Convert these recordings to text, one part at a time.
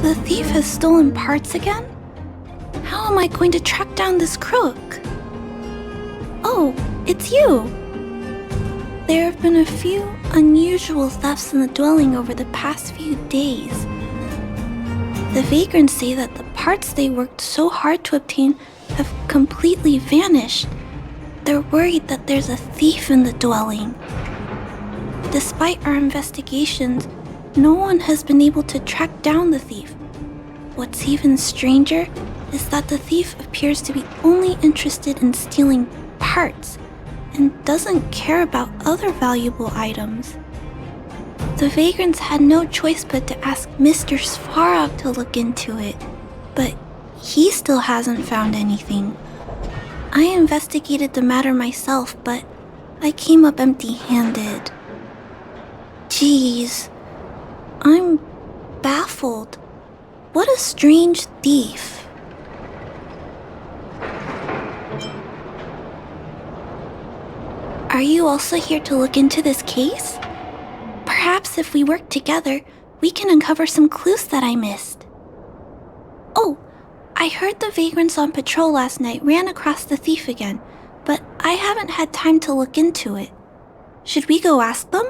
The thief has stolen parts again? How am I going to track down this crook? Oh, it's you! There have been a few unusual thefts in the dwelling over the past few days. The vagrants say that the parts they worked so hard to obtain have completely vanished. They're worried that there's a thief in the dwelling. Despite our investigations, no one has been able to track down the thief. What's even stranger is that the thief appears to be only interested in stealing parts and doesn't care about other valuable items. The vagrants had no choice but to ask Mr. Svarog to look into it, but he still hasn't found anything. I investigated the matter myself, but I came up empty-handed. Jeez, I'm baffled. What a strange thief. Are you also here to look into this case? Perhaps if we work together, we can uncover some clues that I missed. Oh, I heard the vagrants on patrol last night ran across the thief again, but I haven't had time to look into it. Should we go ask them?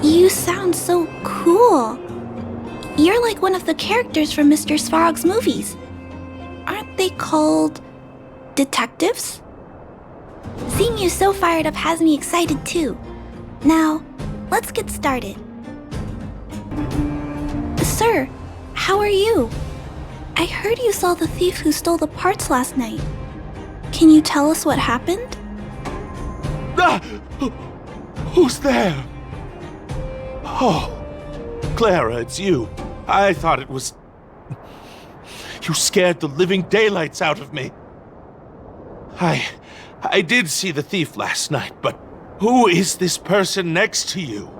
You sound so cool. You're like one of the characters from Mr. Svarog's movies. Aren't they called detectives? Seeing you so fired up has me excited too. Now, let's get started. Sir, how are you? I heard you saw the thief who stole the parts last night. Can you tell us what happened? Who's there? Oh, Clara, it's you. I thought it was... You scared the living daylights out of me. I did see the thief last night, but who is this person next to you?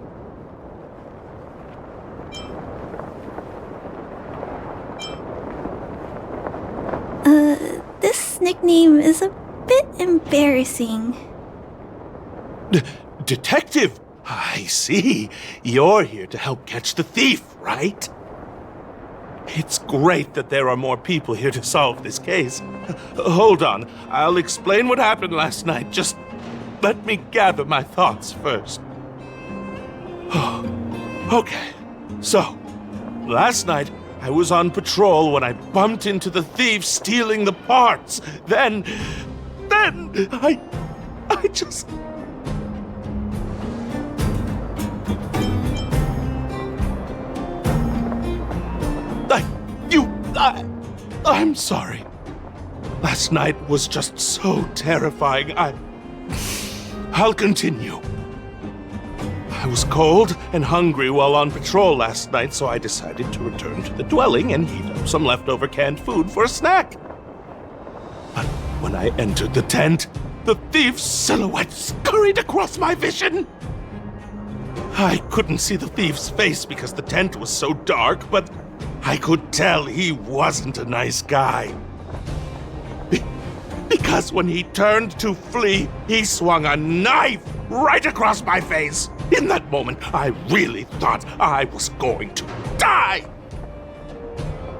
This nickname is a bit embarrassing. Detective? I see. You're here to help catch the thief, right? It's great that there are more people here to solve this case. Hold on, I'll explain what happened last night. Just let me gather my thoughts first. Okay, so, last night I was on patrol when I bumped into the thief stealing the parts. Then I just... I'm sorry. Last night was just so terrifying. I'll continue. I was cold and hungry while on patrol last night, so I decided to return to the dwelling and heat up some leftover canned food for a snack. But when I entered the tent, the thief's silhouette scurried across my vision. I couldn't see the thief's face because the tent was so dark, but I could tell he wasn't a nice guy. Because when he turned to flee, he swung a knife right across my face. In that moment, I really thought I was going to die.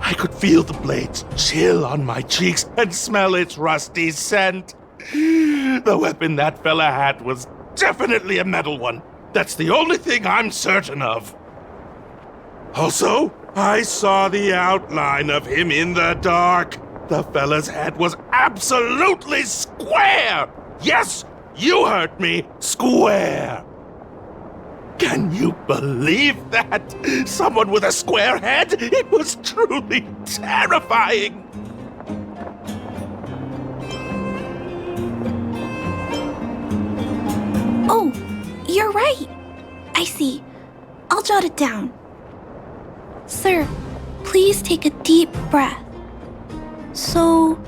I could feel the blades chill on my cheeks and smell its rusty scent. The weapon that fella had was definitely a metal one. That's the only thing I'm certain of. Also, I saw the outline of him in the dark. The fella's head was absolutely square! Yes, you heard me, square! Can you believe that? Someone with a square head? It was truly terrifying! Oh, you're right. I see. I'll jot it down. Sir, please take a deep breath. So,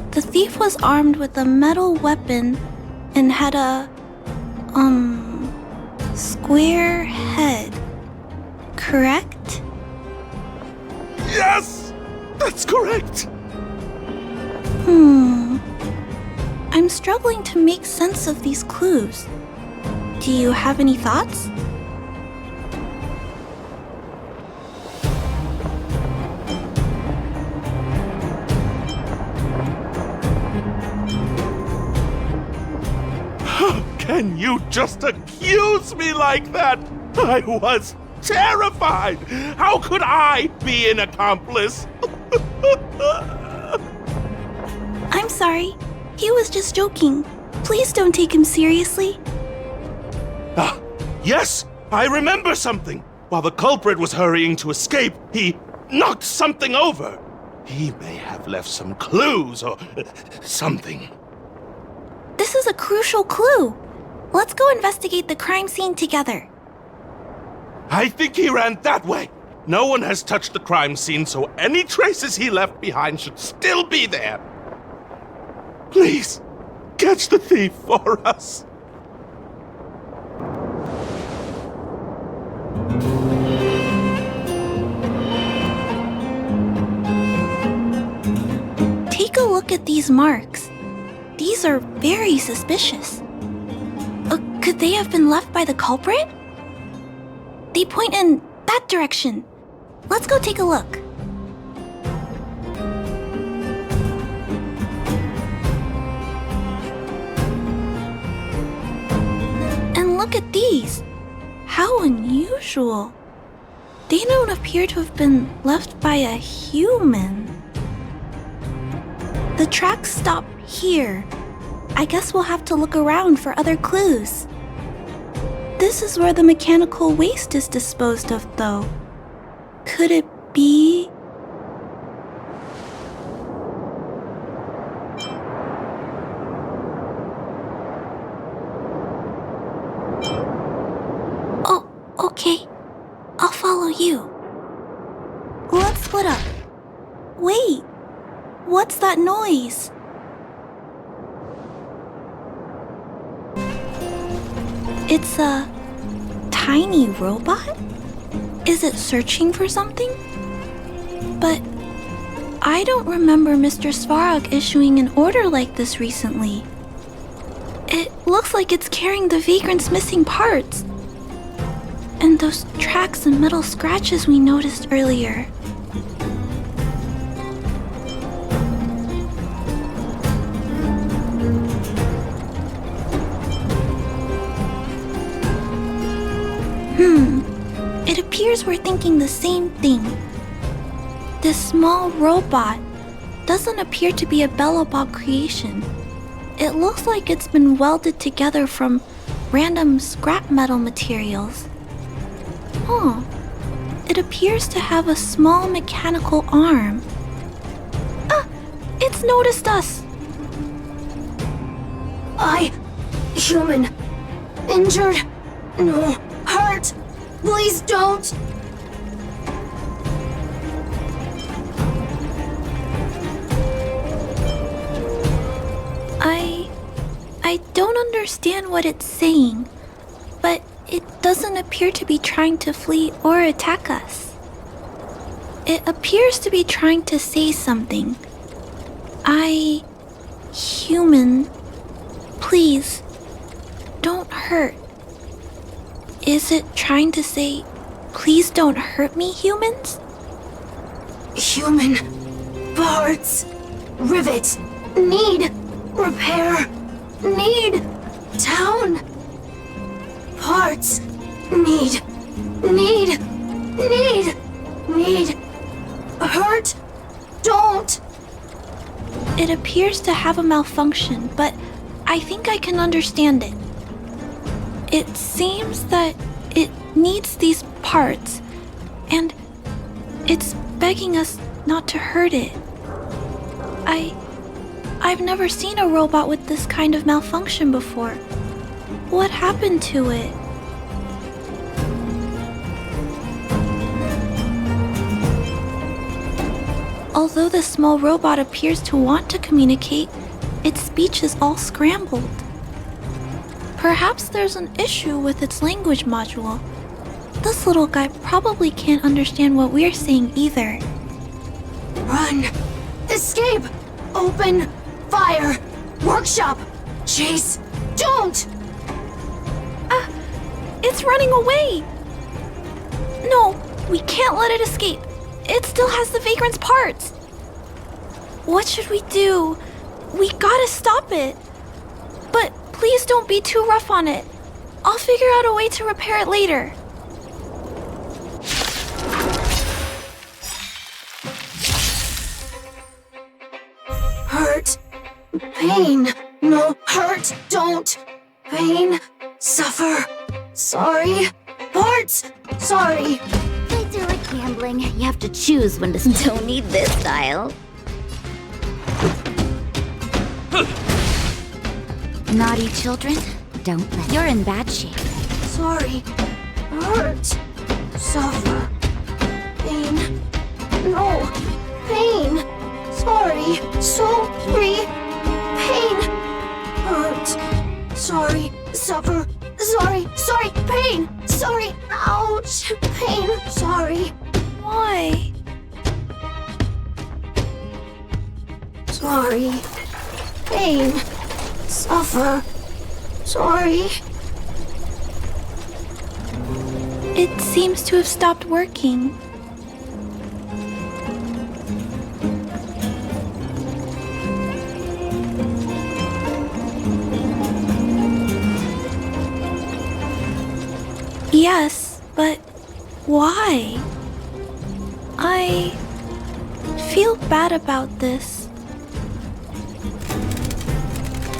the thief was armed with a metal weapon and had a, square head, correct? Yes! That's correct! I'm struggling to make sense of these clues. Do you have any thoughts? How can you just accuse me like that? I was terrified. How could I be an accomplice? I'm sorry. He was just joking. Please don't take him seriously. Ah, yes, I remember something. While the culprit was hurrying to escape, he knocked something over. He may have left some clues or something. This is a crucial clue. Let's go investigate the crime scene together. I think he ran that way. No one has touched the crime scene, so any traces he left behind should still be there. Please, catch the thief for us. Take a look at these marks. These are very suspicious. Could they have been left by the culprit? They point in that direction. Let's go take a look. And look at these. How unusual. They don't appear to have been left by a human. The tracks stop here. I guess we'll have to look around for other clues. This is where the mechanical waste is disposed of, though. Could it be... Oh, okay. I'll follow you. Let's split up. Wait, what's that noise? It's a tiny robot? Is it searching for something? But I don't remember Mr. Svarog issuing an order like this recently. It looks like it's carrying the vagrant's missing parts. And those tracks and metal scratches we noticed earlier. It appears we're thinking the same thing. This small robot doesn't appear to be a Belobog creation. It looks like it's been welded together from random scrap metal materials. Huh. It appears to have a small mechanical arm. Ah! It's noticed us! Human. Injured. No. Hurt. Please don't. I don't understand what it's saying, but it doesn't appear to be trying to flee or attack us. It appears to be trying to say something. Human, please, don't hurt. Is it trying to say, please don't hurt me, humans? Human. Parts. Rivet. Need. Repair. Need. Town. Parts. Need. Hurt. Don't. It appears to have a malfunction, but I think I can understand it. It seems that it needs these parts, and it's begging us not to hurt it. I've never seen a robot with this kind of malfunction before. What happened to it? Although the small robot appears to want to communicate, its speech is all scrambled. Perhaps there's an issue with its language module. This little guy probably can't understand what we're saying either. Run. Escape. Open. Fire. Workshop! Chase, don't! It's running away! No, we can't let it escape. It still has the Vagrant's parts. What should we do? We gotta stop it. But please don't be too rough on it. I'll figure out a way to repair it later. Hurt. Pain. No, hurt. Don't. Pain. Suffer. Sorry. Parts. Sorry. They do like gambling. You have to choose when to don't need this style. Naughty children, don't let. You're in bad shape. Sorry. Hurt. Suffer. Pain. No. Pain. Sorry. Sorry. Pain. Hurt. Sorry. Suffer. Sorry. Sorry. Pain. Sorry. Ouch. Pain. Sorry. Why? Sorry. Pain. Suffer. Sorry. It seems to have stopped working. Yes, but why? I feel bad about this.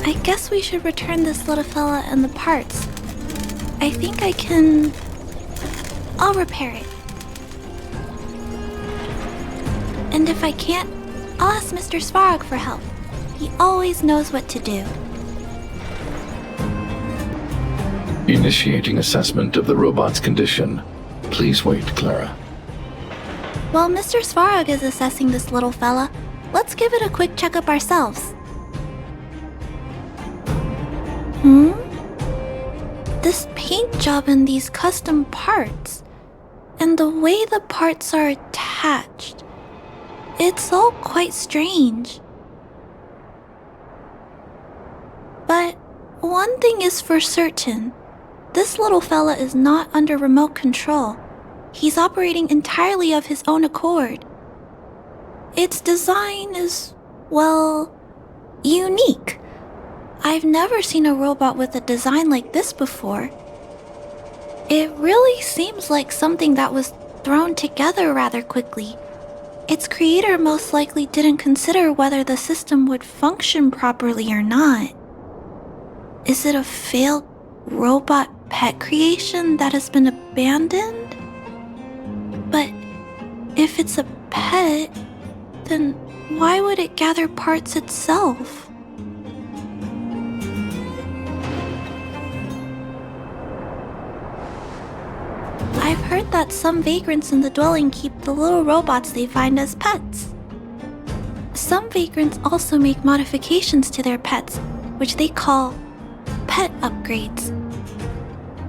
I guess we should return this little fella and the parts. I think I can... I'll repair it. And if I can't, I'll ask Mr. Svarog for help. He always knows what to do. Initiating assessment of the robot's condition. Please wait, Clara. While Mr. Svarog is assessing this little fella, let's give it a quick checkup ourselves. This paint job and these custom parts, and the way the parts are attached, it's all quite strange. But one thing is for certain, this little fella is not under remote control. He's operating entirely of his own accord. Its design is, well, unique. I've never seen a robot with a design like this before. It really seems like something that was thrown together rather quickly. Its creator most likely didn't consider whether the system would function properly or not. Is it a failed robot pet creation that has been abandoned? But if it's a pet, then why would it gather parts itself? I've heard that some vagrants in the dwelling keep the little robots they find as pets. Some vagrants also make modifications to their pets, which they call pet upgrades.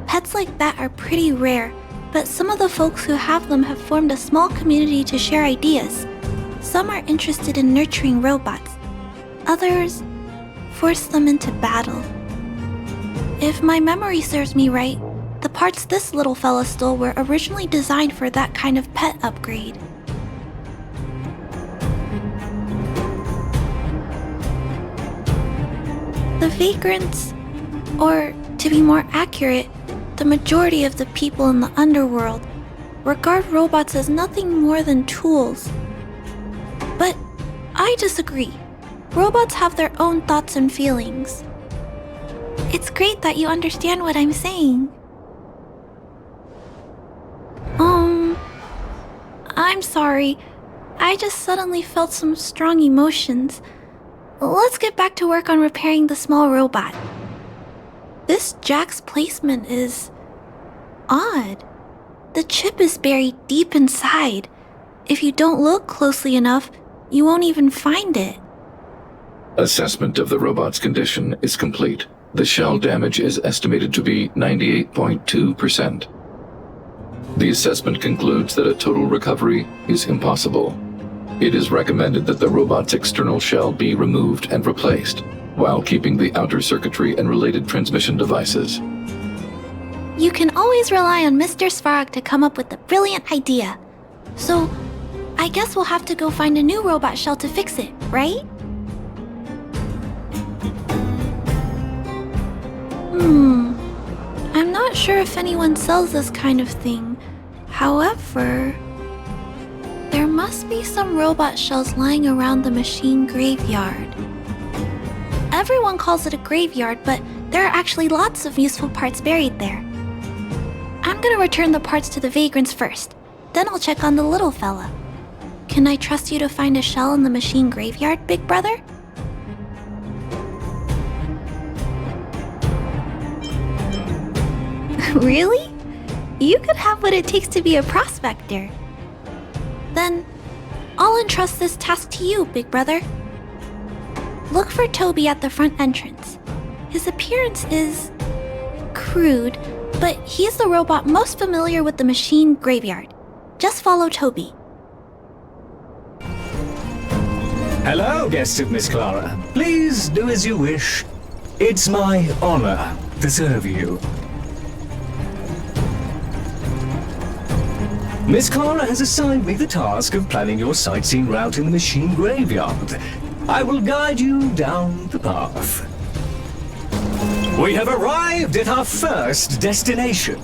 Pets like that are pretty rare, but some of the folks who have them have formed a small community to share ideas. Some are interested in nurturing robots. Others force them into battle. If my memory serves me right, the parts this little fella stole were originally designed for that kind of pet upgrade. The vagrants, or to be more accurate, the majority of the people in the underworld, regard robots as nothing more than tools. But I disagree. Robots have their own thoughts and feelings. It's great that you understand what I'm saying. I'm sorry. I just suddenly felt some strong emotions. Let's get back to work on repairing the small robot. This jack's placement is odd. The chip is buried deep inside. If you don't look closely enough, you won't even find it. Assessment of the robot's condition is complete. The shell damage is estimated to be 98.2%. The assessment concludes that a total recovery is impossible. It is recommended that the robot's external shell be removed and replaced. while keeping the outer circuitry and related transmission devices. You can always rely on Mr. Svarog to come up with a brilliant idea. So, I guess we'll have to go find a new robot shell to fix it, right? I'm not sure if anyone sells this kind of thing. However, there must be some robot shells lying around the machine graveyard. Everyone calls it a graveyard, but there are actually lots of useful parts buried there. I'm gonna return the parts to the vagrants first. Then I'll check on the little fella. Can I trust you to find a shell in the machine graveyard, big brother? Really? You could have what it takes to be a prospector. Then, I'll entrust this task to you, big brother. Look for Toby at the front entrance. His appearance is crude, but he's the robot most familiar with the machine graveyard. Just follow Toby. Hello, guests of Miss Clara. Please do as you wish. It's my honor to serve you. Miss Clara has assigned me the task of planning your sightseeing route in the machine graveyard. I will guide you down the path. We have arrived at our first destination.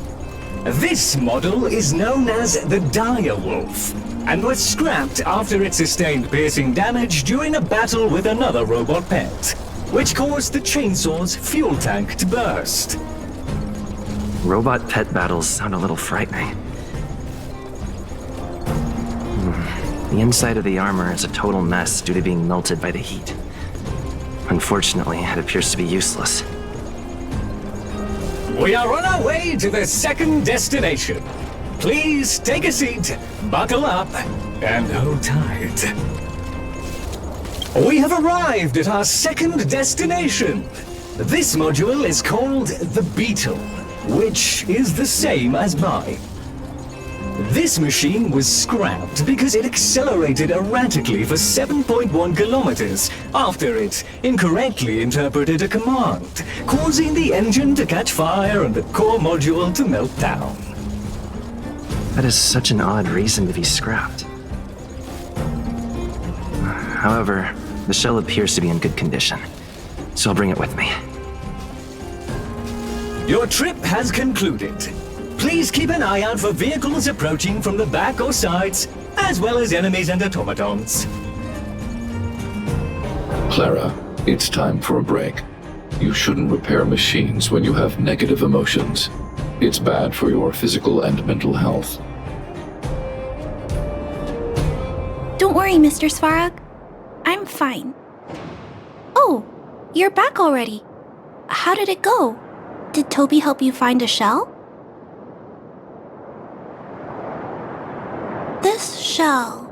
This model is known as the Dire Wolf, and was scrapped after it sustained piercing damage during a battle with another robot pet, which caused the chainsaw's fuel tank to burst. Robot pet battles sound a little frightening. The inside of the armor is a total mess due to being melted by the heat. Unfortunately, it appears to be useless. We are on our way to the second destination. Please take a seat, buckle up, and hold tight. We have arrived at our second destination. This module is called the Beetle, which is the same as mine. This machine was scrapped because it accelerated erratically for 7.1 kilometers after it incorrectly interpreted a command, causing the engine to catch fire and the core module to melt down. That is such an odd reason to be scrapped. However, the shell appears to be in good condition, so I'll bring it with me. Your trip has concluded. Please keep an eye out for vehicles approaching from the back or sides, as well as enemies and automatons. Clara, it's time for a break. You shouldn't repair machines when you have negative emotions. It's bad for your physical and mental health. Don't worry, Mr. Svarog. I'm fine. Oh, you're back already. How did it go? Did Toby help you find a shell? This shell...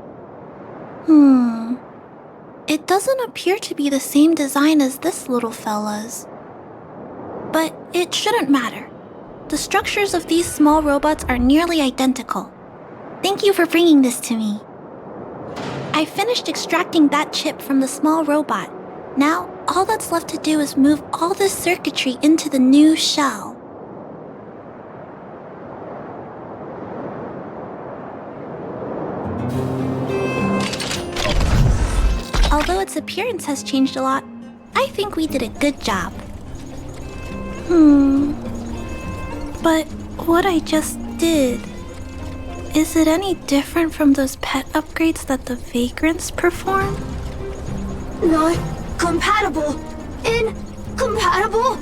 It doesn't appear to be the same design as this little fella's. But it shouldn't matter. The structures of these small robots are nearly identical. Thank you for bringing this to me. I finished extracting that chip from the small robot. Now, all that's left to do is move all this circuitry into the new shell. Although its appearance has changed a lot, I think we did a good job. But what I just did, is it any different from those pet upgrades that the vagrants perform? Not compatible. Incompatible?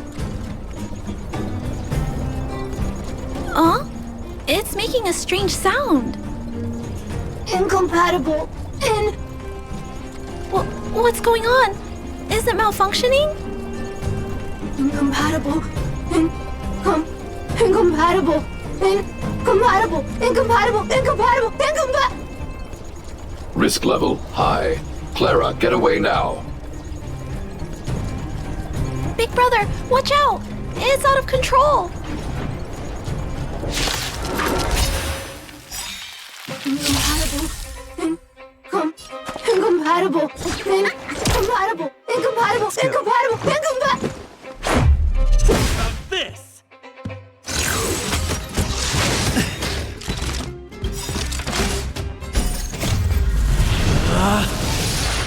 It's making a strange sound. Incompatible. What's going on? Is it malfunctioning? Incompatible. Incompatible. Incompatible. Risk level high. Clara, get away now. Big brother, watch out! It's out of control! Incompatible. Incompatible! Incompatible! Incompatible! This!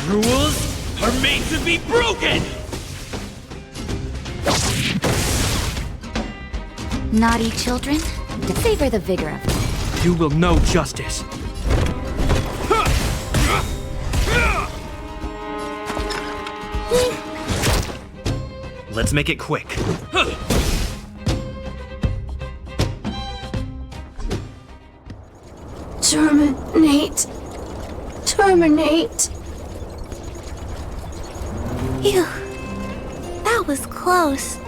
Rules are made to be broken! Naughty children, savor the vigor of them. You will know justice. Let's make it quick. Terminate. Terminate. Phew. That was close.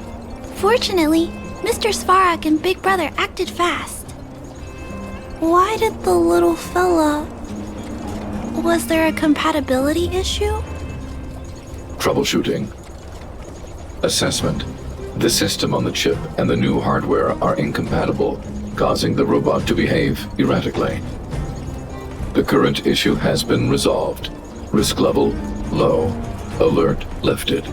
Fortunately, Mr. Svarog and Big Brother acted fast. Why did the little fella... Was there a compatibility issue? Troubleshooting. Assessment. The system on the chip and the new hardware are incompatible, causing the robot to behave erratically. The current issue has been resolved. Risk level, low. Alert lifted.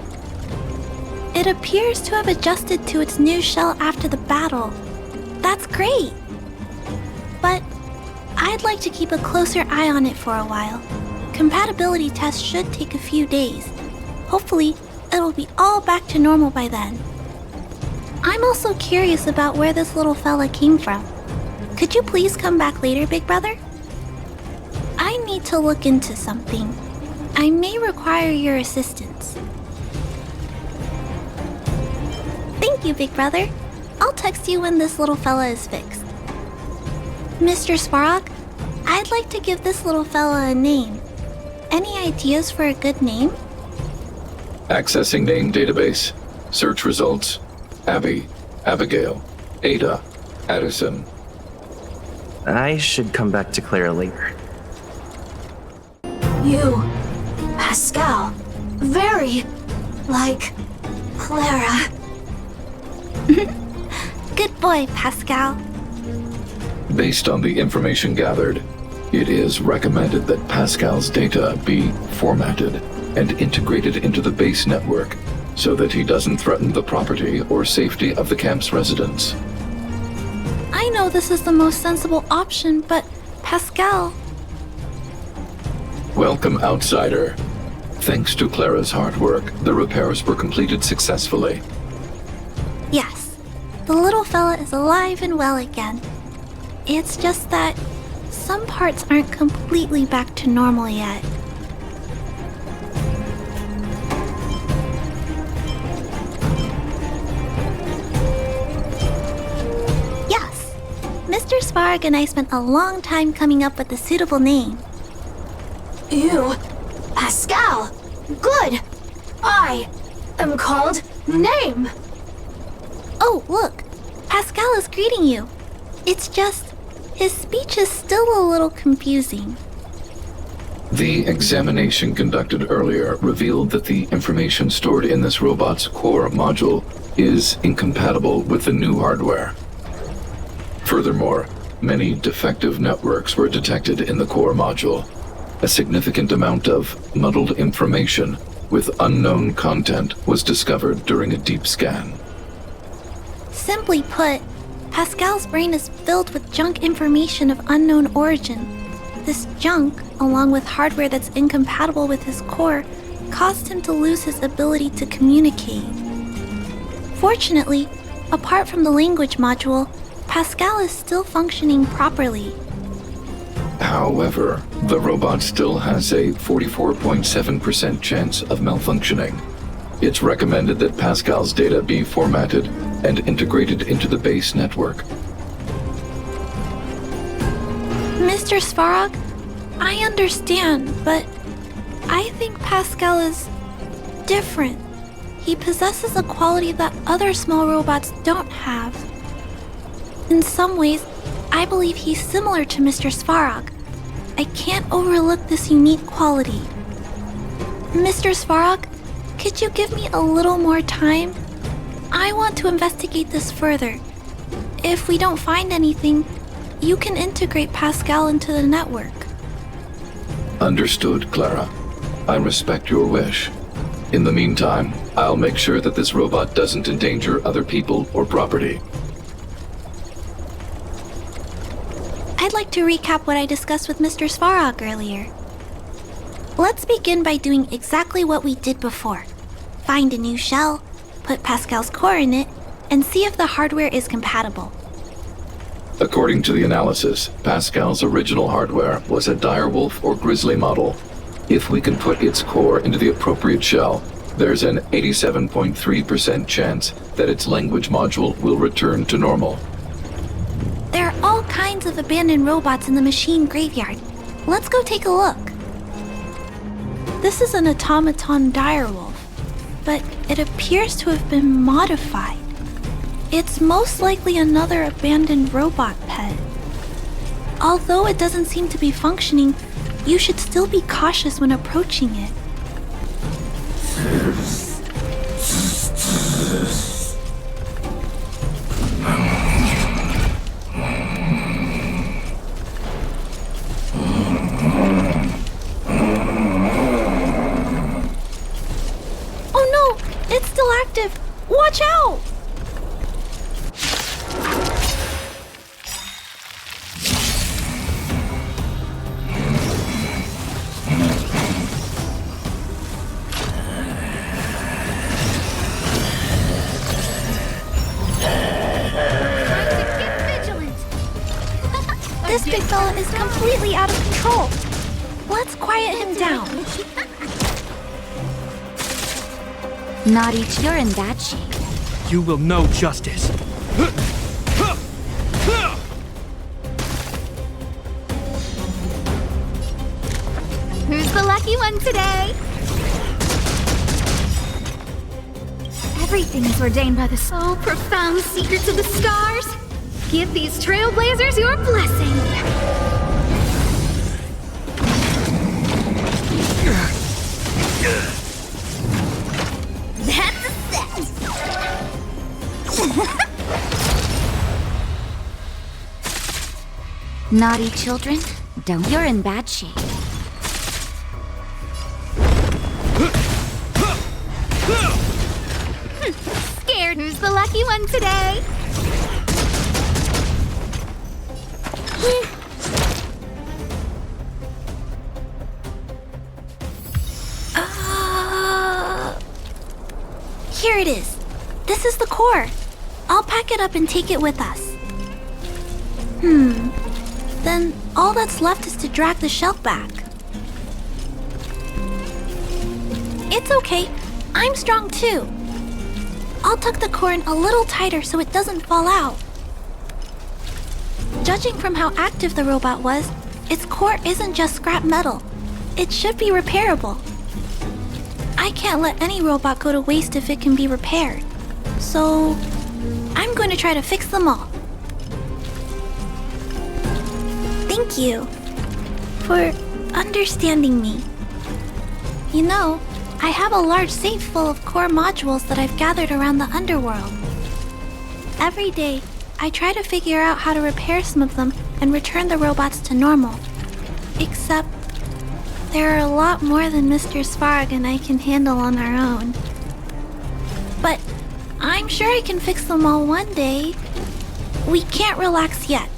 It appears to have adjusted to its new shell after the battle. That's great. But I'd like to keep a closer eye on it for a while. Compatibility tests should take a few days. Hopefully, it'll be all back to normal by then. I'm also curious about where this little fella came from. Could you please come back later, Big Brother? I need to look into something. I may require your assistance. Thank you, Big Brother. I'll text you when this little fella is fixed. Mr. Svarog, I'd like to give this little fella a name. Any ideas for a good name? Accessing name database. Search results. Abby, Abigail, Ada, Addison. I should come back to Clara later. You, Pascal, very like Clara. Good boy, Pascal. Based on the information gathered, it is recommended that Pascal's data be formatted and integrated into the base network so that he doesn't threaten the property or safety of the camp's residents. I know this is the most sensible option, but Pascal... Welcome, outsider. Thanks to Clara's hard work, the repairs were completed successfully. Yes, the little fella is alive and well again. It's just that some parts aren't completely back to normal yet. Yes, Mr. Svarog and I spent a long time coming up with a suitable name. You, Pascal. Good. I am called Name. Oh, look, Pascal is greeting you. It's just, his speech is still a little confusing. The examination conducted earlier revealed that the information stored in this robot's core module is incompatible with the new hardware. Furthermore, many defective networks were detected in the core module. A significant amount of muddled information with unknown content was discovered during a deep scan. Simply put, Pascal's brain is filled with junk information of unknown origin. This junk, along with hardware that's incompatible with his core, caused him to lose his ability to communicate. Fortunately, apart from the language module, Pascal is still functioning properly. However, the robot still has a 44.7% chance of malfunctioning. It's recommended that Pascal's data be formatted and integrated into the base network. Mr. Svarog, I understand, but I think Pascal is different. He possesses a quality that other small robots don't have. In some ways, I believe he's similar to Mr. Svarog. I can't overlook this unique quality. Mr. Svarog, could you give me a little more time? I want to investigate this further. If we don't find anything, you can integrate Pascal into the network. Understood, Clara. I respect your wish. In the meantime, I'll make sure that this robot doesn't endanger other people or property. I'd like to recap what I discussed with Mr. Svarog earlier. Let's begin by doing exactly what we did before. Find a new shell, put Pascal's core in it, and see if the hardware is compatible. According to the analysis, Pascal's original hardware was a direwolf or grizzly model. If we can put its core into the appropriate shell, there's an 87.3% chance that its language module will return to normal. There are all kinds of abandoned robots in the machine graveyard. Let's go take a look. This is an automaton direwolf, but it appears to have been modified. It's most likely another abandoned robot pet. Although it doesn't seem to be functioning, you should still be cautious when approaching it. Oh no! It's still active! Watch out! This big fella is completely out of control. Let's quiet him down. Naughty, you're in bad shape. You will know justice. Who's the lucky one today? Everything is ordained by the so profound secrets of the stars. Give these trailblazers your blessing. That's a set. Naughty children, don't. You're in bad shape. Scared? Who's the lucky one today? Here it is. This is the core. I'll pack it up and take it with us. Then all that's left is to drag the shell back. It's okay. I'm strong too. I'll tuck the core in a little tighter so it doesn't fall out. Judging from how active the robot was, its core isn't just scrap metal. It should be repairable. I can't let any robot go to waste if it can be repaired. So, I'm going to try to fix them all. Thank you for understanding me. You know, I have a large safe full of core modules that I've gathered around the underworld. Every day, I try to figure out how to repair some of them and return the robots to normal. Except, there are a lot more than Mr. Svarog and I can handle on our own. But I'm sure I can fix them all one day. We can't relax yet.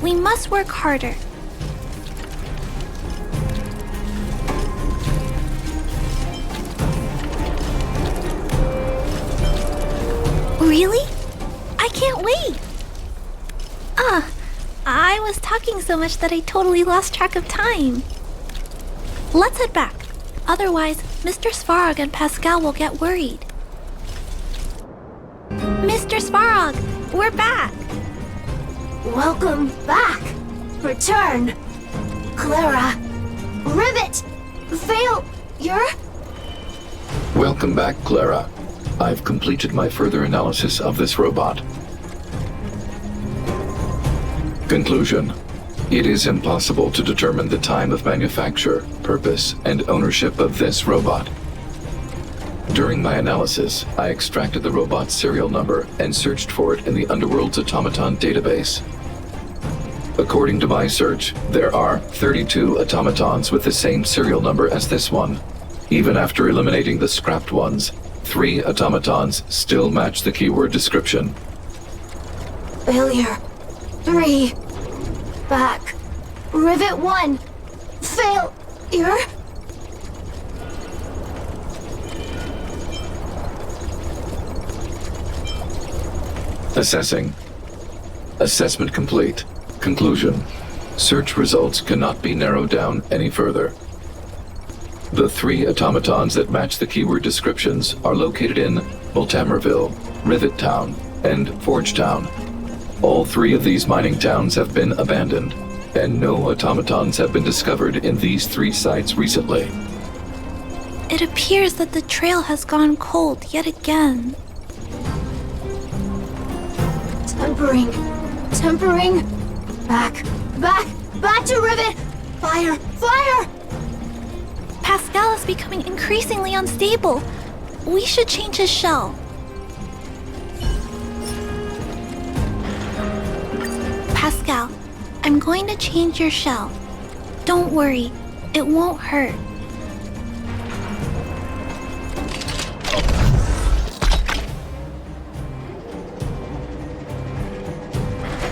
We must work harder. Really? I can't wait! I was talking so much that I totally lost track of time. Let's head back. Otherwise, Mr. Svarog and Pascal will get worried. Mr. Svarog, we're back! Welcome back. Return. Clara. Ribbit. Failure. Welcome back, Clara. I've completed my further analysis of this robot. Conclusion. It is impossible to determine the time of manufacture, purpose, and ownership of this robot. During my analysis, I extracted the robot's serial number and searched for it in the Underworld's automaton database. According to my search, there are 32 automatons with the same serial number as this one. Even after eliminating the scrapped ones, 3 automatons still match the keyword description. Failure. 3. Back. Rivet 1. Failure. Assessing. Assessment complete. Conclusion. Search results cannot be narrowed down any further. The 3 automatons that match the keyword descriptions are located in Multamerville, Rivet Town, and Forge Town. All 3 of these mining towns have been abandoned, and no automatons have been discovered in these 3 sites recently. It appears that the trail has gone cold yet again. Tempering. Tempering. Back. Back. Back to Rivet. Fire. Fire. Pascal is becoming increasingly unstable. We should change his shell. Pascal, I'm going to change your shell. Don't worry, it won't hurt.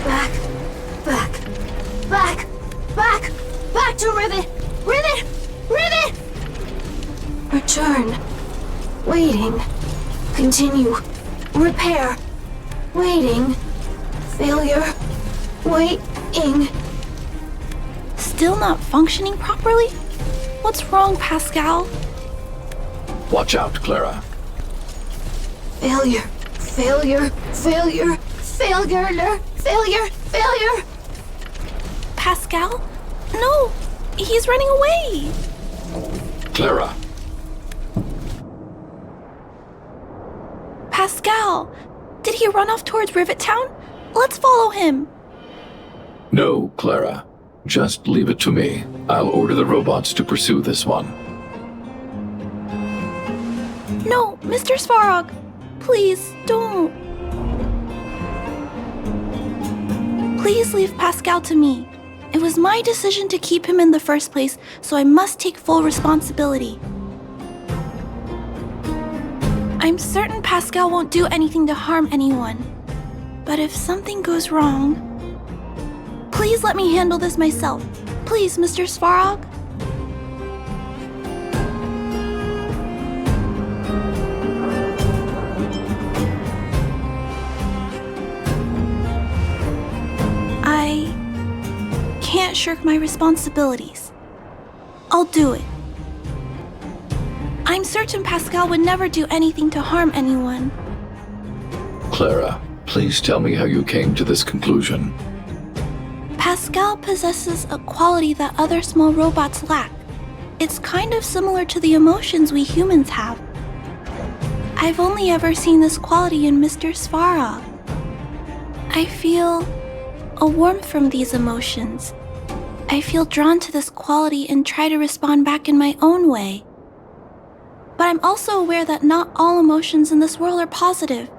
Back. Back. Back. Back. Back to Rivet. Rivet. Rivet. Return. Waiting. Continue. Repair. Waiting. Failure. Waiting. Still not functioning properly? What's wrong, Pascal? Watch out, Clara. Failure. Failure. Failure. Failure. Failure. Failure. Pascal? No! He's running away! Clara. Pascal! Did he run off towards Rivet Town? Let's follow him! No, Clara. Just leave it to me. I'll order the robots to pursue this one. No, Mr. Svarog! Please, don't! Please leave Pascal to me. It was my decision to keep him in the first place, so I must take full responsibility. I'm certain Pascal won't do anything to harm anyone. But if something goes wrong... Please let me handle this myself. Please, Mr. Svarog? I can't shirk my responsibilities. I'll do it. I'm certain Pascal would never do anything to harm anyone. Clara, please tell me how you came to this conclusion. Pascal possesses a quality that other small robots lack. It's kind of similar to the emotions we humans have. I've only ever seen this quality in Mr. Svarog. I feel a warmth from these emotions. I feel drawn to this quality and try to respond back in my own way. But I'm also aware that not all emotions in this world are positive.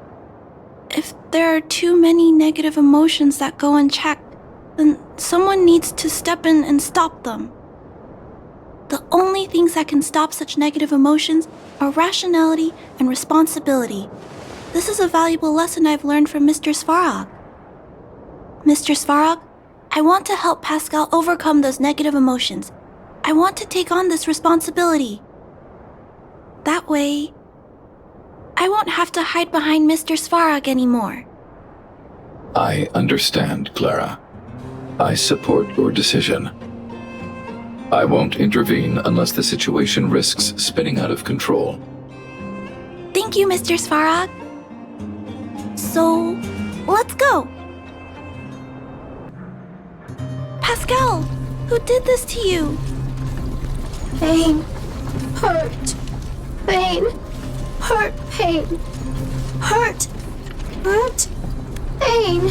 If there are too many negative emotions that go unchecked, then someone needs to step in and stop them. The only things that can stop such negative emotions are rationality and responsibility. This is a valuable lesson I've learned from Mr. Svarog. Mr. Svarog, I want to help Pascal overcome those negative emotions. I want to take on this responsibility. That way, I won't have to hide behind Mr. Svarog anymore. I understand, Clara. I support your decision. I won't intervene unless the situation risks spinning out of control. Thank you, Mr. Svarog. So, let's go. Pascal, who did this to you? Pain. Hurt. Pain. Hurt. Pain. Hurt. Hurt. Pain.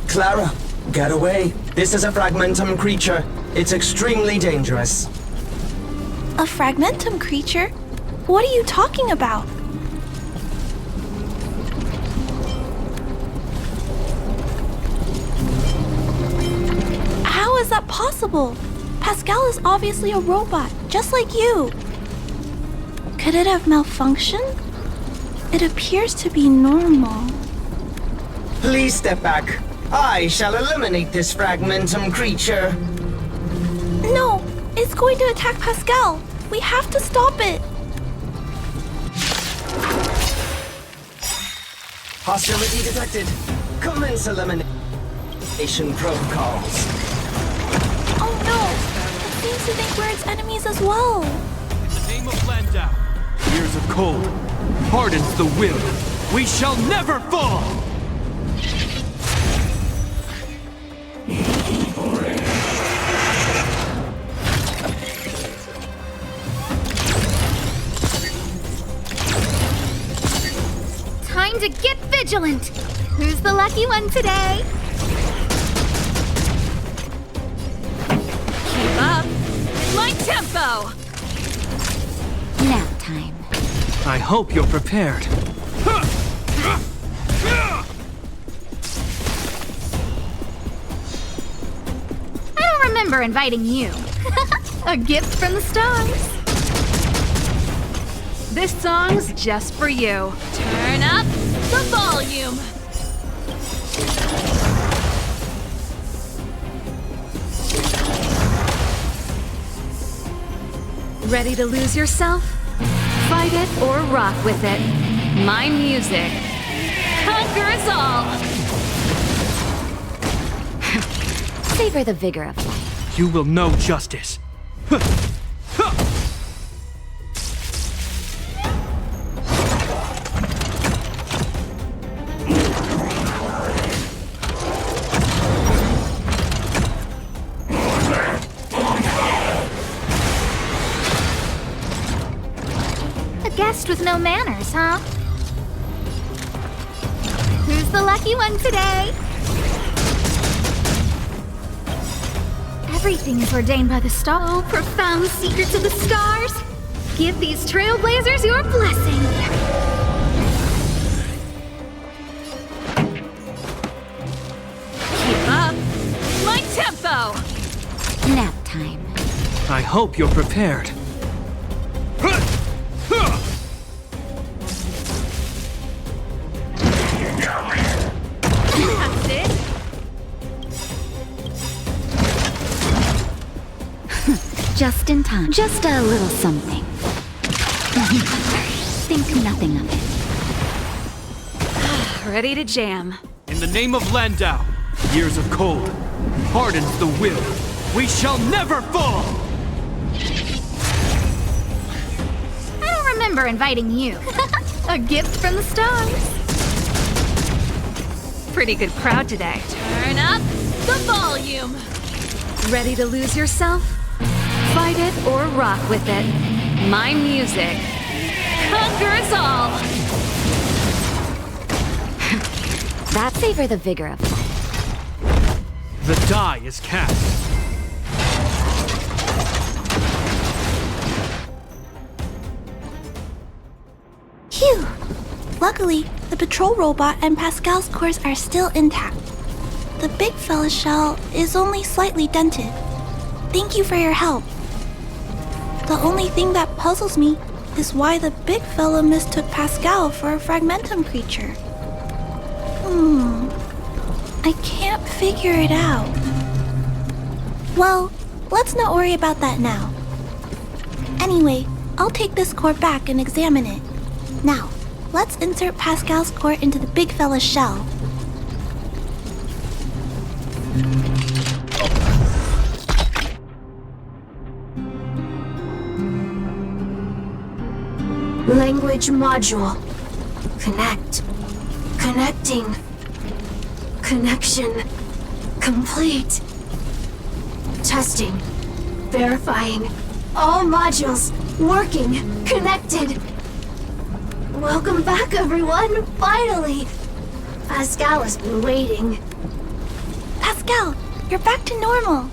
Clara, get away. This is a fragmentum creature. It's extremely dangerous. A fragmentum creature? What are you talking about? How is that possible? Pascal is obviously a robot, just like you. Could it have malfunctioned? It appears to be normal. Please step back. I shall eliminate this fragmentum creature. No! It's going to attack Pascal! We have to stop it! Hostility detected. Commence elimination protocols. Oh no! It seems to think we're its enemies as well. In the name of Landau, years of cold hardens the will. We shall never fall! Time to get vigilant! Who's the lucky one today? Keep up with my tempo! Nap time. I hope you're prepared. I don't remember inviting you. A gift from the stars. This song's just for you. Turn up the volume. Ready to lose yourself? Fight it or rock with it. My music conquers all. Savor the vigor of life. You will know justice. Guest with no manners, huh? Who's the lucky one today? Everything is ordained by the star. Oh, profound secrets of the stars. Give these trailblazers your blessing. Keep up my tempo. Nap time. I hope you're prepared. That's it. Just in time. Just a little something. Think nothing of it. Ready to jam. In the name of Landau, years of cold hardens the will. We shall never fall! I don't remember inviting you. A gift from the stars. Pretty good crowd today. Turn up the volume. Ready to lose yourself? Fight it or rock with it. My music conquers all. That savor the vigor of life. The die is cast. Phew! Luckily, the patrol robot and Pascal's cores are still intact. The big fella's shell is only slightly dented. Thank you for your help. The only thing that puzzles me is why the big fella mistook Pascal for a fragmentum creature. I can't figure it out. Well, let's not worry about that now. Anyway, I'll take this core back and examine it. Now, let's insert Pascal's core into the big fella's shell. Language module. Connect. Connecting. Connection. Complete. Testing. Verifying. All modules working. Connected. Welcome back, everyone. Finally. Pascal has been waiting. Pascal, you're back to normal.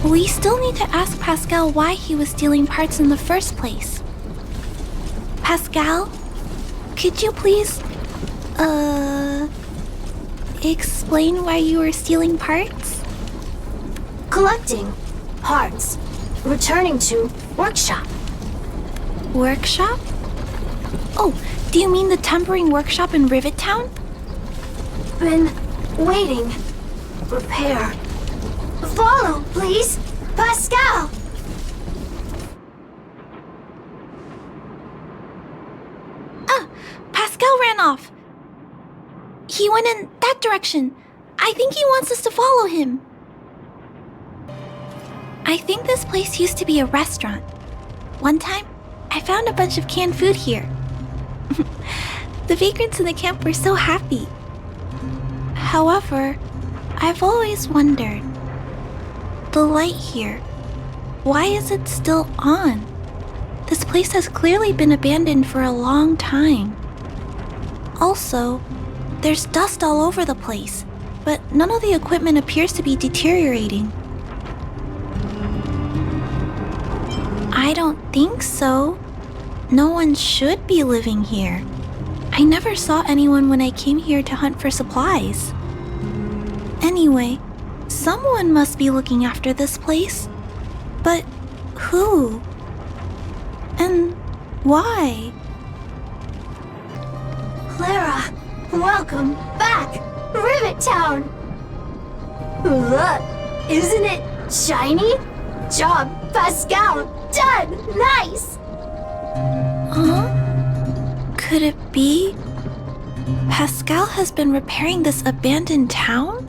We still need to ask Pascal why he was stealing parts in the first place. Pascal, could you please, explain why you were stealing parts? collecting parts, returning to workshop. Workshop? Oh, do you mean the tempering workshop in Rivet Town? Been waiting. Repair. Follow, please! Pascal! Pascal ran off. He went in that direction. I think he wants us to follow him. I think this place used to be a restaurant. One time, I found a bunch of canned food here. The vagrants in the camp were so happy. However, I've always wondered, the light here, why is it still on? This place has clearly been abandoned for a long time. Also, there's dust all over the place, but none of the equipment appears to be deteriorating. I don't think so. No one should be living here. I never saw anyone when I came here to hunt for supplies. Anyway, someone must be looking after this place. But who? And why? Clara, welcome back! Rivet Town! Look, isn't it shiny? Job, Pascal! Done! Nice! Huh? Could it be Pascal has been repairing this abandoned town?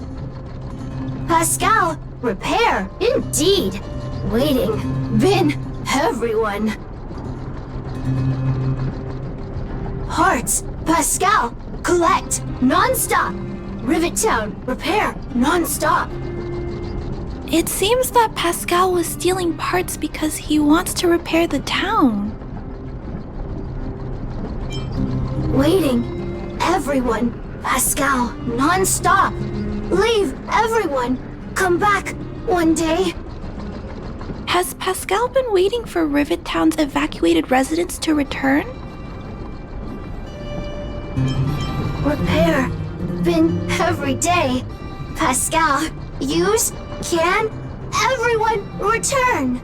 Pascal, repair, indeed. Waiting, been everyone. Parts, Pascal, collect, non-stop. Rivet Town, repair, non-stop. It seems that Pascal was stealing parts because he wants to repair the town. Waiting, everyone, Pascal, non-stop. Leave, everyone. Come back one day. Has Pascal been waiting for Rivet Town's evacuated residents to return? Repair, been every day. Pascal, use, can, everyone return.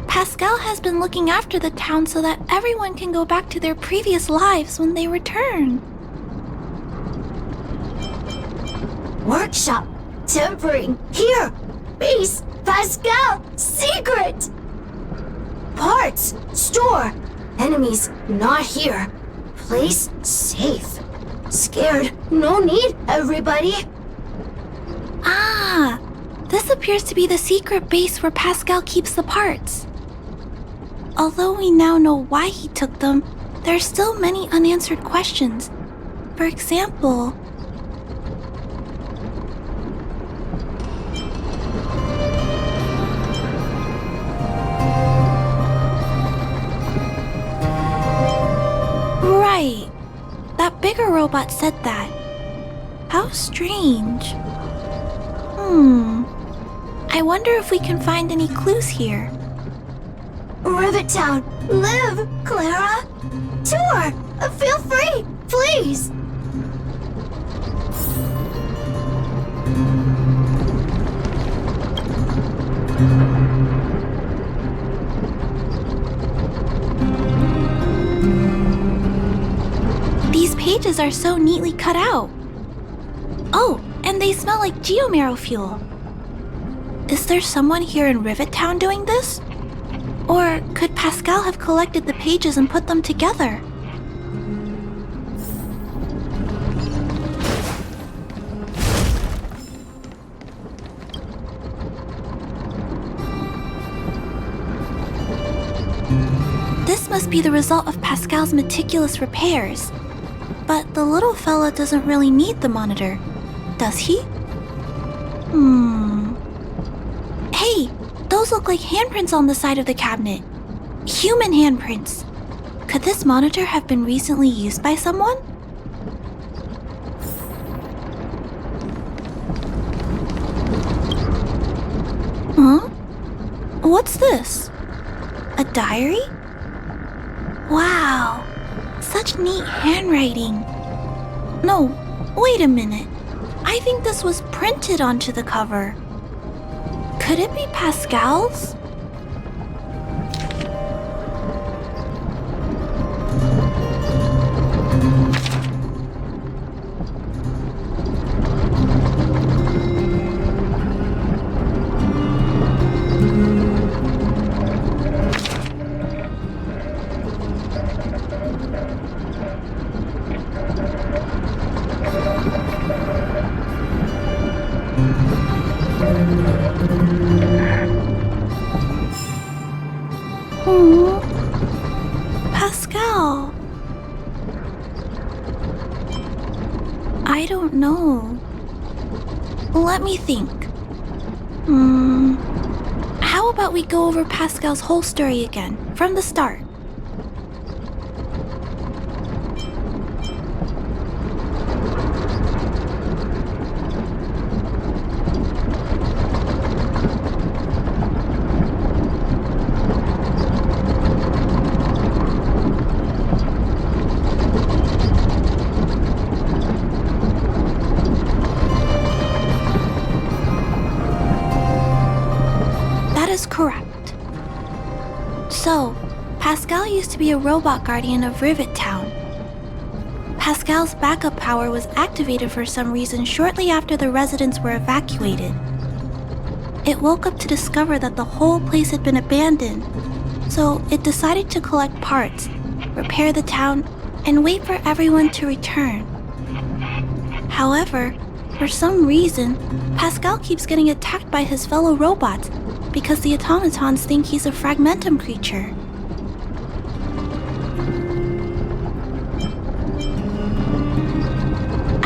Pascal has been looking after the town so that everyone can go back to their previous lives when they return. Workshop, tempering, here, base, Pascal, secret. Parts, store, enemies not here. Place safe. Scared, no need, everybody. Ah, this appears to be the secret base where Pascal keeps the parts. Although we now know why he took them, there are still many unanswered questions. For example, right, that bigger robot said that. How strange. I wonder if we can find any clues here. Rivet Town, live, Clara. Tour, feel free, please. These pages are so neatly cut out. Oh, and they smell like geomarrow fuel. Is there someone here in Rivet Town doing this? Or could Pascal have collected the pages and put them together? This must be the result of Pascal's meticulous repairs. But the little fella doesn't really need the monitor, does he? Hey, those look like handprints on the side of the cabinet. Human handprints. Could this monitor have been recently used by someone? Huh? What's this? A diary? Wow, such neat handwriting. No, wait a minute. I think this was printed onto the cover. Could it be Pascal's? Pascal. I don't know. Let me think. How about we go over Pascal's whole story again, from the start? Correct. So, Pascal used to be a robot guardian of Rivet Town. Pascal's backup power was activated for some reason shortly after the residents were evacuated. It woke up to discover that the whole place had been abandoned, so it decided to collect parts, repair the town, and wait for everyone to return. However, for some reason, Pascal keeps getting attacked by his fellow robots because the automatons think he's a fragmentum creature.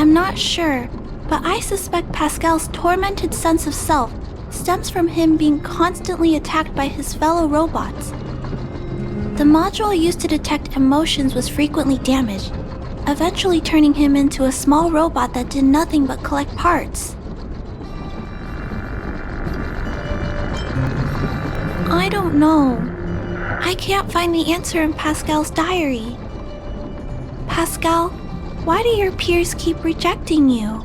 I'm not sure, but I suspect Pascal's tormented sense of self stems from him being constantly attacked by his fellow robots. The module used to detect emotions was frequently damaged, eventually turning him into a small robot that did nothing but collect parts. I don't know. I can't find the answer in Pascal's diary. Pascal, why do your peers keep rejecting you?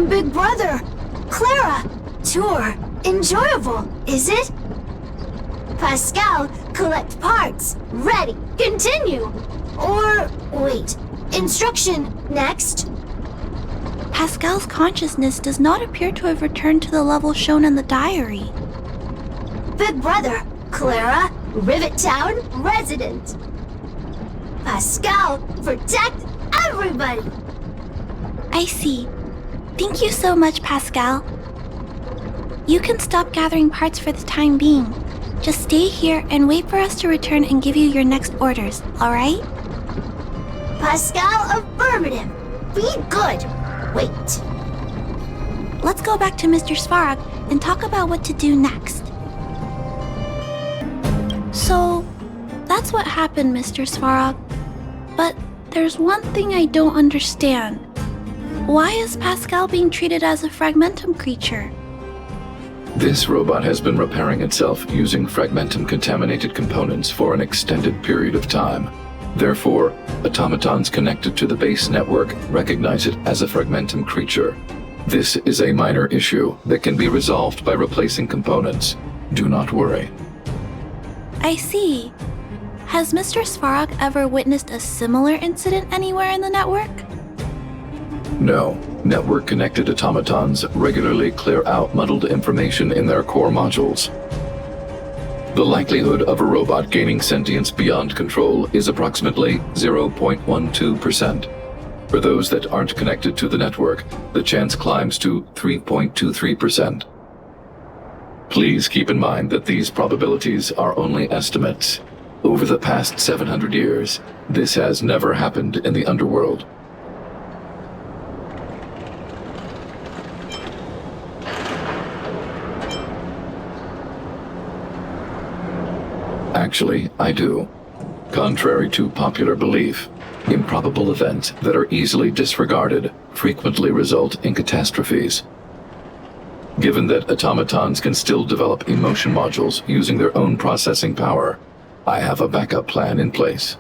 Big brother, Clara, tour, enjoyable, is it? Pascal, collect parts, ready, continue. Or, wait, instruction, next. Pascal's consciousness does not appear to have returned to the level shown in the diary. Big brother, Clara, Rivet Town resident. Pascal, protect everybody. I see. Thank you so much, Pascal. You can stop gathering parts for the time being. Just stay here and wait for us to return and give you your next orders, alright? Pascal, affirmative. Be good. Wait. Let's go back to Mr. Svarog and talk about what to do next. So, that's what happened, Mr. Svarog. But there's one thing I don't understand. Why is Pascal being treated as a fragmentum creature? This robot has been repairing itself using fragmentum-contaminated components for an extended period of time. Therefore, automatons connected to the base network recognize it as a fragmentum creature. This is a minor issue that can be resolved by replacing components. Do not worry. I see. Has Mr. Svarog ever witnessed a similar incident anywhere in the network? No. Network-connected automatons regularly clear out muddled information in their core modules. The likelihood of a robot gaining sentience beyond control is approximately 0.12%. For those that aren't connected to the network, the chance climbs to 3.23%. Please keep in mind that these probabilities are only estimates. Over the past 700 years, this has never happened in the underworld. Actually, I do. Contrary to popular belief, improbable events that are easily disregarded frequently result in catastrophes. Given that automatons can still develop emotion modules using their own processing power, I have a backup plan in place.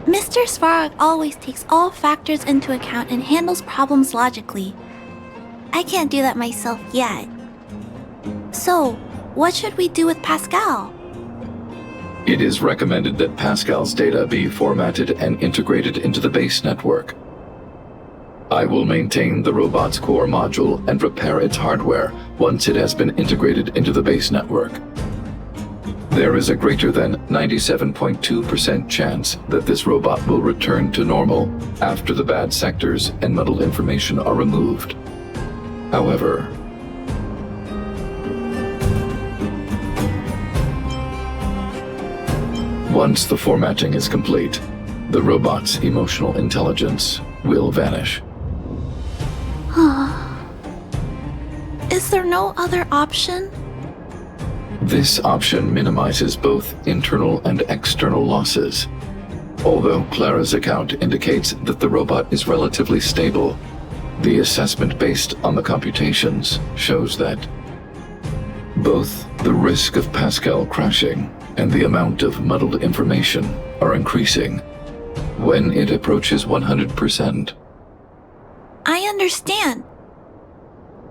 Mr. Svarog always takes all factors into account and handles problems logically. I can't do that myself yet. So, what should we do with Pascal? It is recommended that Pascal's data be formatted and integrated into the base network. I will maintain the robot's core module and repair its hardware once it has been integrated into the base network. There is a greater than 97.2% chance that this robot will return to normal after the bad sectors and muddled information are removed. However, once the formatting is complete, the robot's emotional intelligence will vanish. Is there no other option? This option minimizes both internal and external losses. Although Clara's account indicates that the robot is relatively stable, the assessment based on the computations shows that both the risk of Pascal crashing and the amount of muddled information are increasing when it approaches 100%. I understand.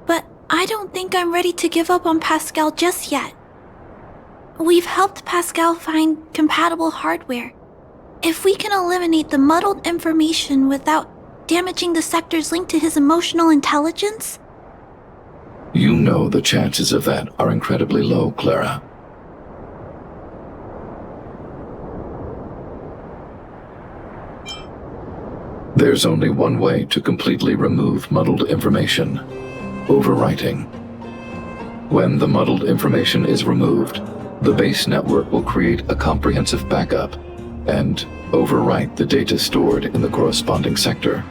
But I don't think I'm ready to give up on Pascal just yet. We've helped Pascal find compatible hardware. If we can eliminate the muddled information without damaging the sectors linked to his emotional intelligence? You know the chances of that are incredibly low, Clara. There's only one way to completely remove muddled information: overwriting. When the muddled information is removed, the base network will create a comprehensive backup and overwrite the data stored in the corresponding sector.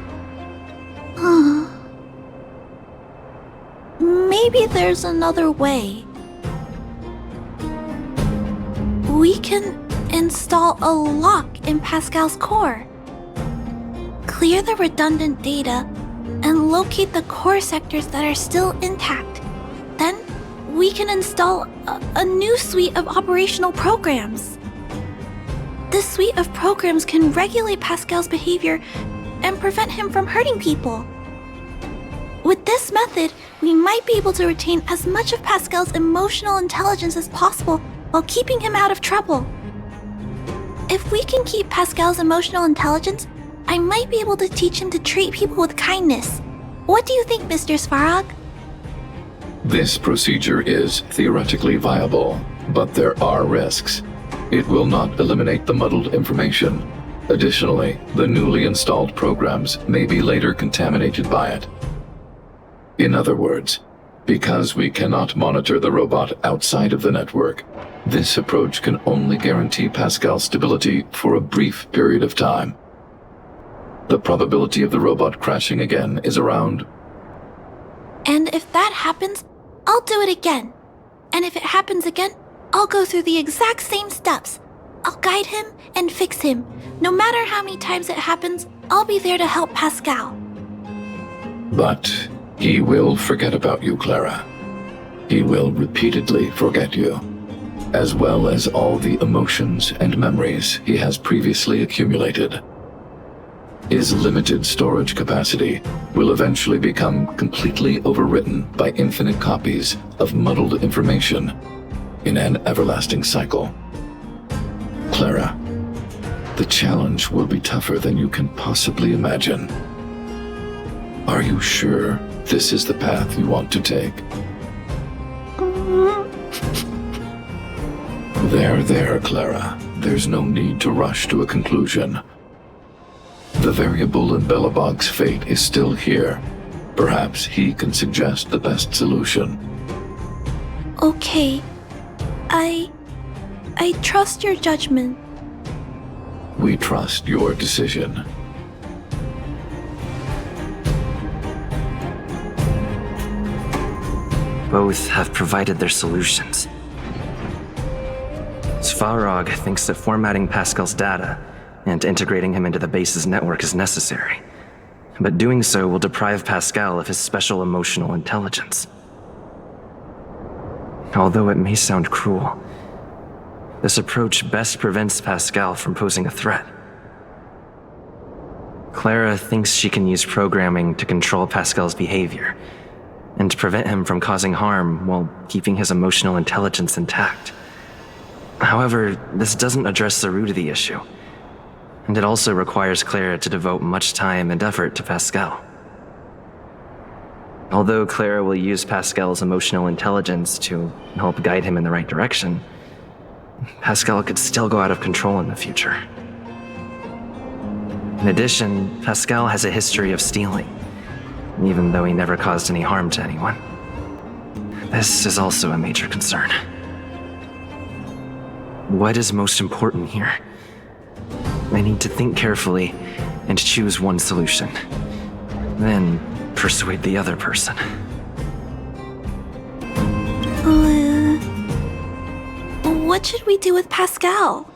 Maybe there's another way. We can install a lock in Pascal's core. Clear the redundant data and locate the core sectors that are still intact. Then we can install a new suite of operational programs. This suite of programs can regulate Pascal's behavior and prevent him from hurting people. With this method, we might be able to retain as much of Pascal's emotional intelligence as possible while keeping him out of trouble. If we can keep Pascal's emotional intelligence, I might be able to teach him to treat people with kindness. What do you think, Mr. Svarog? This procedure is theoretically viable, but there are risks. It will not eliminate the muddled information. Additionally, the newly installed programs may be later contaminated by it. In other words, because we cannot monitor the robot outside of the network, this approach can only guarantee Pascal's stability for a brief period of time. The probability of the robot crashing again is around... And if that happens, I'll do it again. And if it happens again, I'll go through the exact same steps. I'll guide him and fix him. No matter how many times it happens, I'll be there to help Pascal. But he will forget about you, Clara. He will repeatedly forget you, as well as all the emotions and memories he has previously accumulated. His limited storage capacity will eventually become completely overwritten by infinite copies of muddled information in an everlasting cycle. Clara, the challenge will be tougher than you can possibly imagine. Are you sure this is the path you want to take? There, Clara. There's no need to rush to a conclusion. The variable in Belobog's fate is still here. Perhaps he can suggest the best solution. Okay. I trust your judgment. We trust your decision. Both have provided their solutions. Svarog thinks that formatting Pascal's data and integrating him into the base's network is necessary. But doing so will deprive Pascal of his special emotional intelligence. Although it may sound cruel, this approach best prevents Pascal from posing a threat. Clara thinks she can use programming to control Pascal's behavior, and prevent him from causing harm while keeping his emotional intelligence intact. However, this doesn't address the root of the issue, and it also requires Clara to devote much time and effort to Pascal. Although Clara will use Pascal's emotional intelligence to help guide him in the right direction, Pascal could still go out of control in the future. In addition, Pascal has a history of stealing, even though he never caused any harm to anyone. This is also a major concern. What is most important here? I need to think carefully and choose one solution. Then persuade the other person. What should we do with Pascal?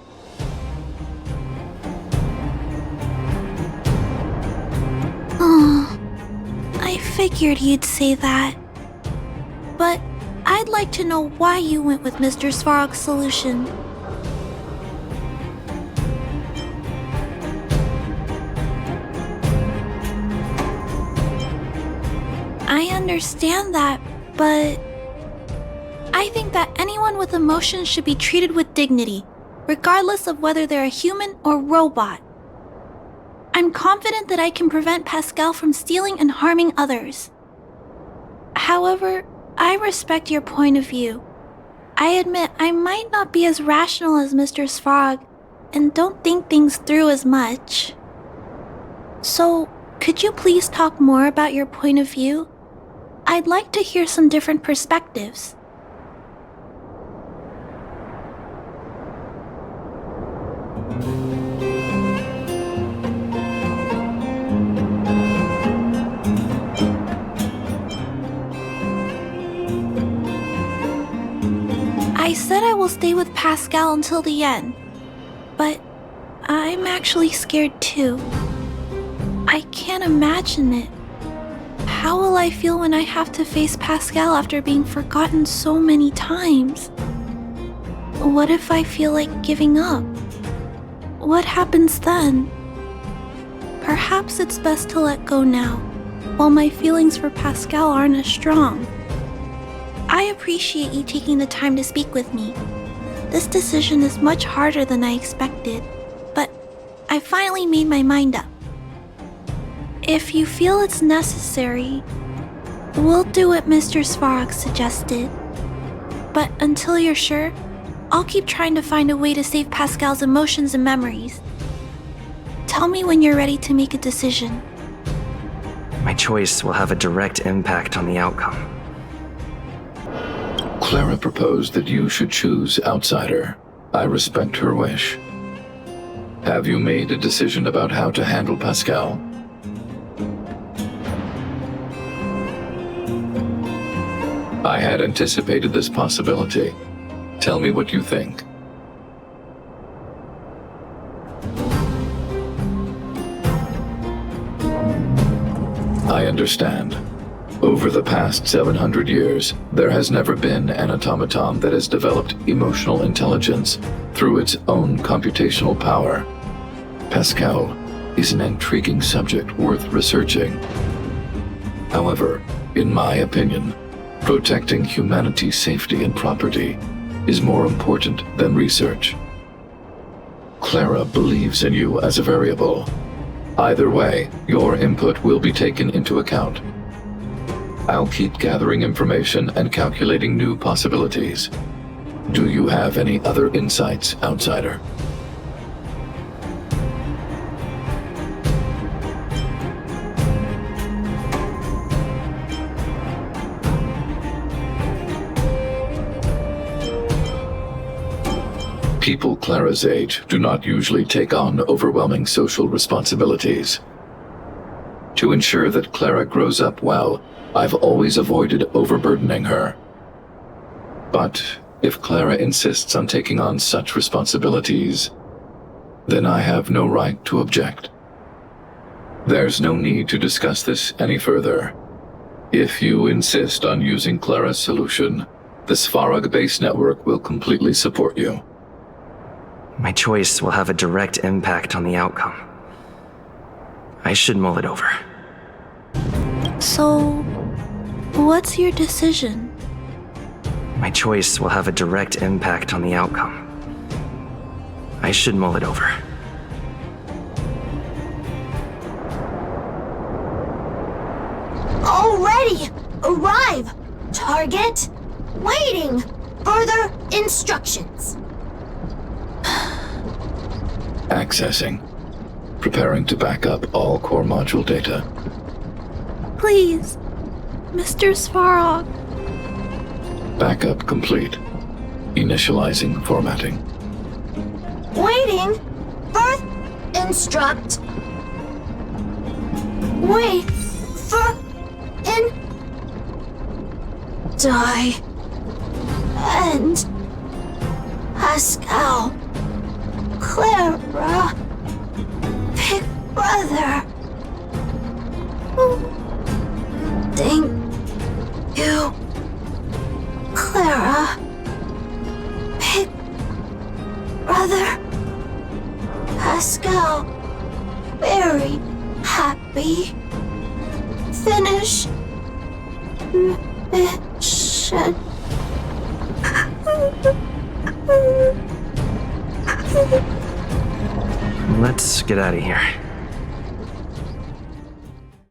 Oh, I figured you'd say that. But I'd like to know why you went with Mr. Svarog's solution. I understand that, but I think that anyone with emotions should be treated with dignity, regardless of whether they're a human or robot. I'm confident that I can prevent Pascal from stealing and harming others. However, I respect your point of view. I admit I might not be as rational as Mr. Svarog and don't think things through as much. So, could you please talk more about your point of view? I'd like to hear some different perspectives. I said I will stay with Pascal until the end, but I'm actually scared too. I can't imagine it. How will I feel when I have to face Pascal after being forgotten so many times? What if I feel like giving up? What happens then? Perhaps it's best to let go now, while my feelings for Pascal aren't as strong. I appreciate you taking the time to speak with me. This decision is much harder than I expected, but I finally made my mind up. If you feel it's necessary, we'll do what Mr. Svarog suggested. But until you're sure, I'll keep trying to find a way to save Pascal's emotions and memories. Tell me when you're ready to make a decision. My choice will have a direct impact on the outcome. Clara proposed that you should choose Outsider. I respect her wish. Have you made a decision about how to handle Pascal? I had anticipated this possibility. Tell me what you think. I understand. Over the past 700 years, there has never been an automaton that has developed emotional intelligence through its own computational power. Pascal is an intriguing subject worth researching. However, in my opinion, protecting humanity's safety and property is more important than research. Clara believes in you as a variable. Either way, your input will be taken into account. I'll keep gathering information and calculating new possibilities. Do you have any other insights, Outsider? People Clara's age do not usually take on overwhelming social responsibilities. To ensure that Clara grows up well, I've always avoided overburdening her. But if Clara insists on taking on such responsibilities, then I have no right to object. There's no need to discuss this any further. If you insist on using Clara's solution, the Svarog base network will completely support you. My choice will have a direct impact on the outcome. I should mull it over. So, What's your decision? My choice will have a direct impact on the outcome. I should mull it over. Already! Arrive! Target! Waiting! Further instructions. Accessing. Preparing to back up all core module data. Please, Mr. Svarog. Backup complete. Initializing formatting. Waiting! Birth instruct. Wait for in die and Pascal Clara Big Brother. Thank you, Clara Big Brother. Pascal, very happy. Finish mission. Let's get out of here.